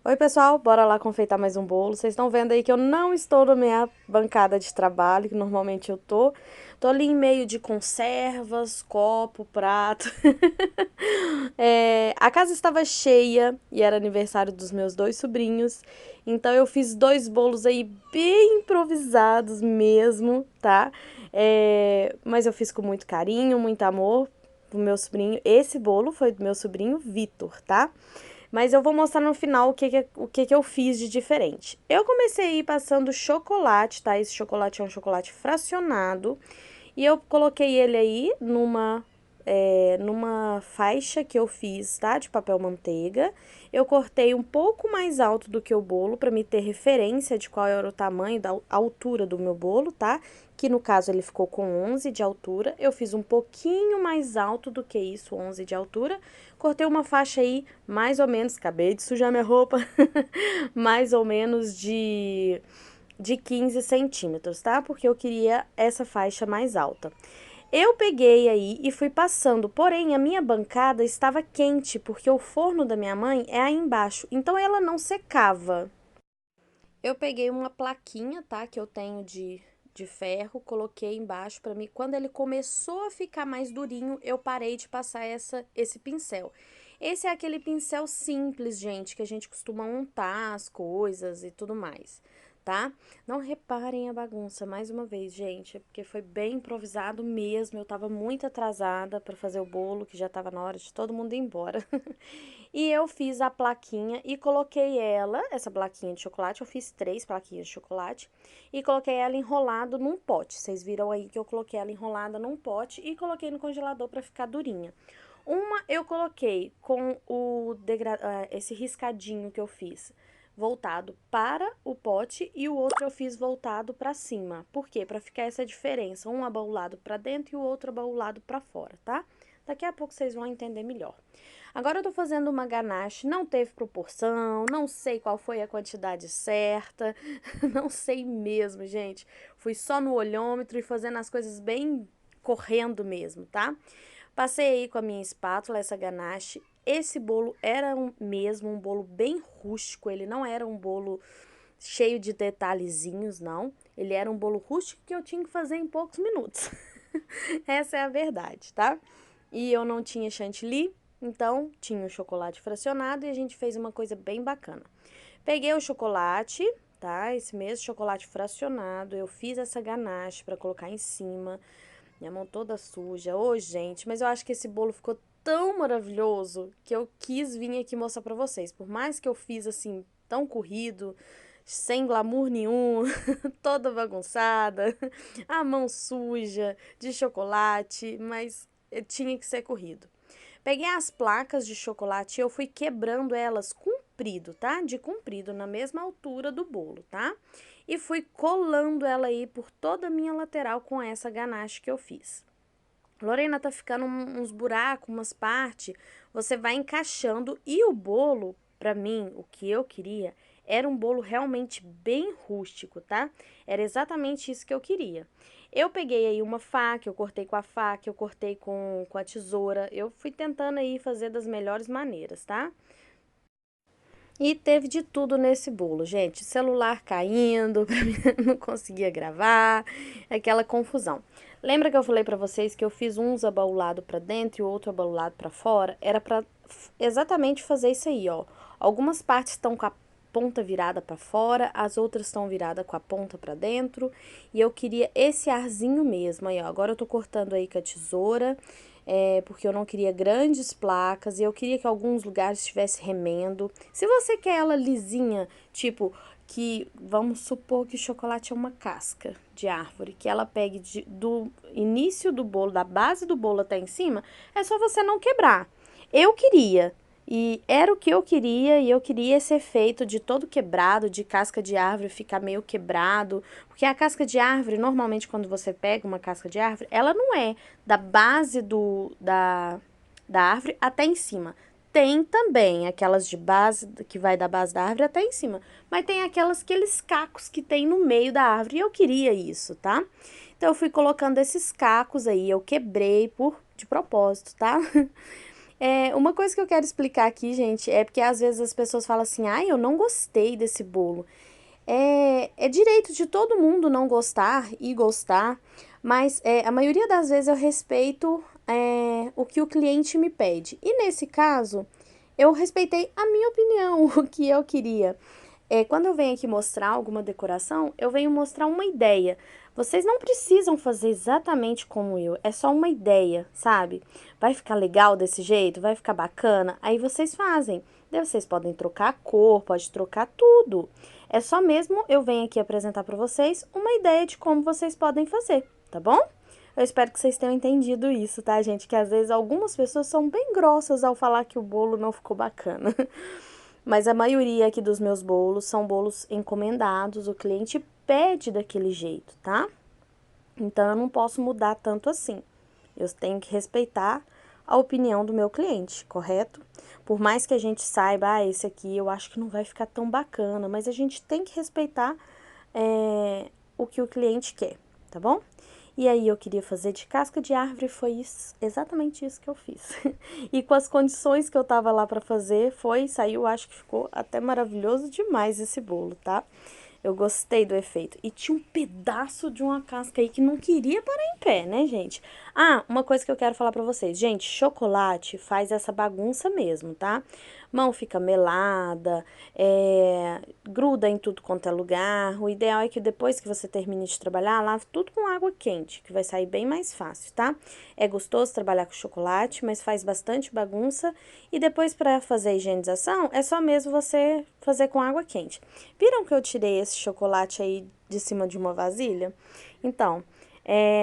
Oi, pessoal, bora lá confeitar mais um bolo. Vocês estão vendo aí que eu não estou na minha bancada de trabalho, que normalmente eu tô. Tô ali em meio de conservas, copo, prato. A casa estava cheia e era aniversário dos meus dois sobrinhos. Então eu fiz dois bolos aí bem improvisados mesmo, tá? Mas eu fiz com muito carinho, muito amor pro meu sobrinho. Esse bolo foi do meu sobrinho Vitor, tá? Mas eu vou mostrar no final o que eu fiz de diferente. Eu comecei a ir passando chocolate, tá? Esse chocolate é um chocolate fracionado. E eu coloquei ele aí numa faixa que eu fiz, tá? De papel manteiga. Eu cortei um pouco mais alto do que o bolo para me ter referência de qual era o tamanho da altura do meu bolo, tá? Que no caso ele ficou com 11 de altura. Eu fiz um pouquinho mais alto do que isso, 11 de altura. Cortei uma faixa aí, mais ou menos, acabei de sujar minha roupa, mais ou menos de 15 centímetros, tá? Porque eu queria essa faixa mais alta. Eu peguei aí e fui passando, porém a minha bancada estava quente, porque o forno da minha mãe é aí embaixo, então ela não secava. Eu peguei uma plaquinha, tá, que eu tenho de ferro, coloquei embaixo para mim. Quando ele começou a ficar mais durinho, eu parei de passar esse pincel. Esse é aquele pincel simples, gente, que a gente costuma untar as coisas e tudo mais, tá? Não reparem a bagunça, mais uma vez, gente, porque foi bem improvisado mesmo. Eu tava muito atrasada para fazer o bolo, que já tava na hora de todo mundo ir embora. E eu fiz a plaquinha e coloquei ela, essa plaquinha de chocolate, eu fiz 3 plaquinhas de chocolate e coloquei ela enrolado num pote. Vocês viram aí que eu coloquei ela enrolada num pote e coloquei no congelador para ficar durinha. Uma eu coloquei com esse riscadinho que eu fiz voltado para o pote e o outro eu fiz voltado para cima. Por quê? Para ficar essa diferença, um abaulado para dentro e o outro abaulado para fora, tá? Daqui a pouco vocês vão entender melhor. Agora eu tô fazendo uma ganache, não teve proporção, não sei qual foi a quantidade certa, não sei mesmo, gente. Fui só no olhômetro e fazendo as coisas bem correndo mesmo, tá? Passei aí com a minha espátula essa ganache. Esse bolo era mesmo um bolo bem rústico, ele não era um bolo cheio de detalhezinhos, não. Ele era um bolo rústico que eu tinha que fazer em poucos minutos. Essa é a verdade, tá? E eu não tinha chantilly, então tinha o chocolate fracionado e a gente fez uma coisa bem bacana. Peguei o chocolate, tá? Esse mesmo chocolate fracionado, eu fiz essa ganache para colocar em cima. Minha mão toda suja. Ô, gente, mas eu acho que esse bolo ficou tão maravilhoso que eu quis vir aqui mostrar pra vocês. Por mais que eu fiz assim, tão corrido, sem glamour nenhum, toda bagunçada, a mão suja de chocolate, mas tinha que ser corrido. Peguei as placas de chocolate e eu fui quebrando elas comprido, tá? De comprido, na mesma altura do bolo, tá? E fui colando ela aí por toda a minha lateral com essa ganache que eu fiz. Lorena, tá ficando uns buracos, umas partes, você vai encaixando. E o bolo, pra mim, o que eu queria, era um bolo realmente bem rústico, tá? Era exatamente isso que eu queria. Eu peguei aí uma faca, eu cortei com a faca, eu cortei com a tesoura. Eu fui tentando aí fazer das melhores maneiras, tá? E teve de tudo nesse bolo, gente. Celular caindo, pra mim não conseguia gravar, aquela confusão. Lembra que eu falei pra vocês que eu fiz uns abaulado pra dentro e o outro abaulado pra fora? Era pra exatamente fazer isso aí, ó. Algumas partes estão com a ponta virada pra fora, as outras estão viradas com a ponta pra dentro. E eu queria esse arzinho mesmo, aí, ó. Agora eu tô cortando aí com a tesoura, porque eu não queria grandes placas e eu queria que alguns lugares tivesse remendo. Se você quer ela lisinha, tipo que vamos supor que o chocolate é uma casca de árvore, que ela pegue do início do bolo, da base do bolo até em cima, é só você não quebrar. Eu queria, e era o que eu queria, e eu queria esse efeito de todo quebrado, de casca de árvore ficar meio quebrado, porque a casca de árvore, normalmente quando você pega uma casca de árvore, ela não é da base da árvore até em cima. Tem também aquelas de base, que vai da base da árvore até em cima, mas tem aqueles cacos que tem no meio da árvore, e eu queria isso, tá? Então, eu fui colocando esses cacos aí, eu quebrei de propósito, tá? Uma coisa que eu quero explicar aqui, gente, é porque às vezes as pessoas falam assim, ai, eu não gostei desse bolo. É direito de todo mundo não gostar e gostar, mas a maioria das vezes eu respeito o que o cliente me pede. E nesse caso, eu respeitei a minha opinião, o que eu queria. Quando eu venho aqui mostrar alguma decoração, eu venho mostrar uma ideia. Vocês não precisam fazer exatamente como eu, é só uma ideia, sabe? Vai ficar legal desse jeito? Vai ficar bacana? Aí vocês fazem. Daí vocês podem trocar a cor, pode trocar tudo. É só mesmo eu venho aqui apresentar para vocês uma ideia de como vocês podem fazer, tá bom? Eu espero que vocês tenham entendido isso, tá, gente? Que às vezes algumas pessoas são bem grossas ao falar que o bolo não ficou bacana. Mas a maioria aqui dos meus bolos são bolos encomendados, o cliente pede daquele jeito, tá? Então, eu não posso mudar tanto assim. Eu tenho que respeitar a opinião do meu cliente, correto? Por mais que a gente saiba, esse aqui eu acho que não vai ficar tão bacana, mas a gente tem que respeitar o que o cliente quer, tá bom? E aí eu queria fazer de casca de árvore, foi exatamente isso que eu fiz. E com as condições que eu tava lá pra fazer, saiu, acho que ficou até maravilhoso demais esse bolo, tá? Eu gostei do efeito. E tinha um pedaço de uma casca aí que não queria parar em pé, né, gente? Ah, uma coisa que eu quero falar pra vocês. Gente, chocolate faz essa bagunça mesmo, tá? Mão fica melada, gruda em tudo quanto é lugar. O ideal é que depois que você termine de trabalhar, lave tudo com água quente, que vai sair bem mais fácil, tá? É gostoso trabalhar com chocolate, mas faz bastante bagunça. E depois, pra fazer a higienização, é só mesmo você fazer com água quente. Viram que eu tirei esse chocolate aí de cima de uma vasilha? Então,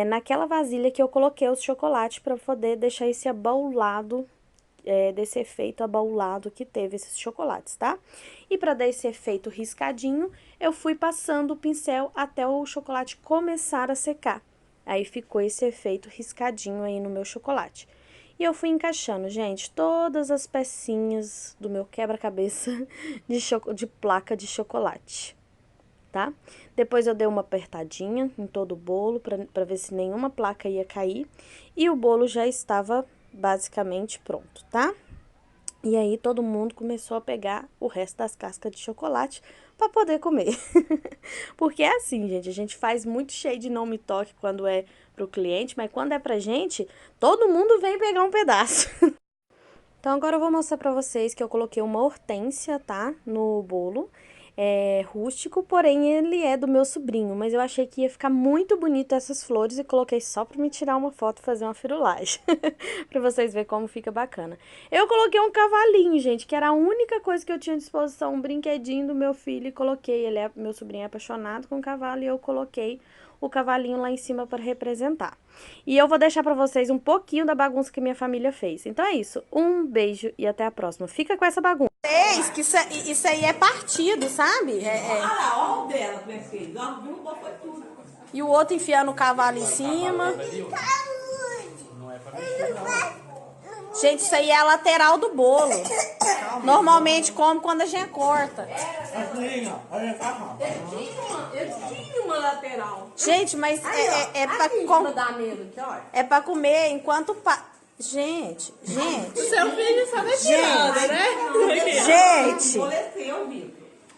naquela vasilha que eu coloquei os chocolates para poder deixar esse abaulado, desse efeito abaulado que teve esses chocolates, tá? E para dar esse efeito riscadinho, eu fui passando o pincel até o chocolate começar a secar. Aí ficou esse efeito riscadinho aí no meu chocolate. E eu fui encaixando, gente, todas as pecinhas do meu quebra-cabeça de placa de chocolate, tá? Depois eu dei uma apertadinha em todo o bolo para ver se nenhuma placa ia cair. E o bolo já estava basicamente pronto, tá? E aí todo mundo começou a pegar o resto das cascas de chocolate para poder comer. Porque é assim, gente, a gente faz muito cheio de não me toque quando é pro cliente, mas quando é pra gente, todo mundo vem pegar um pedaço. Então, agora eu vou mostrar pra vocês que eu coloquei uma hortênsia, tá, no bolo. É rústico, porém ele é do meu sobrinho, mas eu achei que ia ficar muito bonito essas flores e coloquei só pra me tirar uma foto e fazer uma firulagem. Pra vocês verem como fica bacana. Eu coloquei um cavalinho, gente, que era a única coisa que eu tinha à disposição, um brinquedinho do meu filho e coloquei. Meu sobrinho é apaixonado com cavalo e eu coloquei o cavalinho lá em cima para representar. E eu vou deixar para vocês um pouquinho da bagunça que minha família fez. Então é isso. Um beijo e até a próxima. Fica com essa bagunça. Vocês, que isso aí é partido, sabe? Olha lá, olha o dela, como é que fez. Foi tudo. E o outro enfiando o cavalo em cima. Gente, isso aí é a lateral do bolo. Normalmente come quando a gente corta. Eu tinha uma lateral. Gente, mas é pra comer enquanto... Gente. O seu filho só vai tirando, né? Gente. Amoleceu, viu?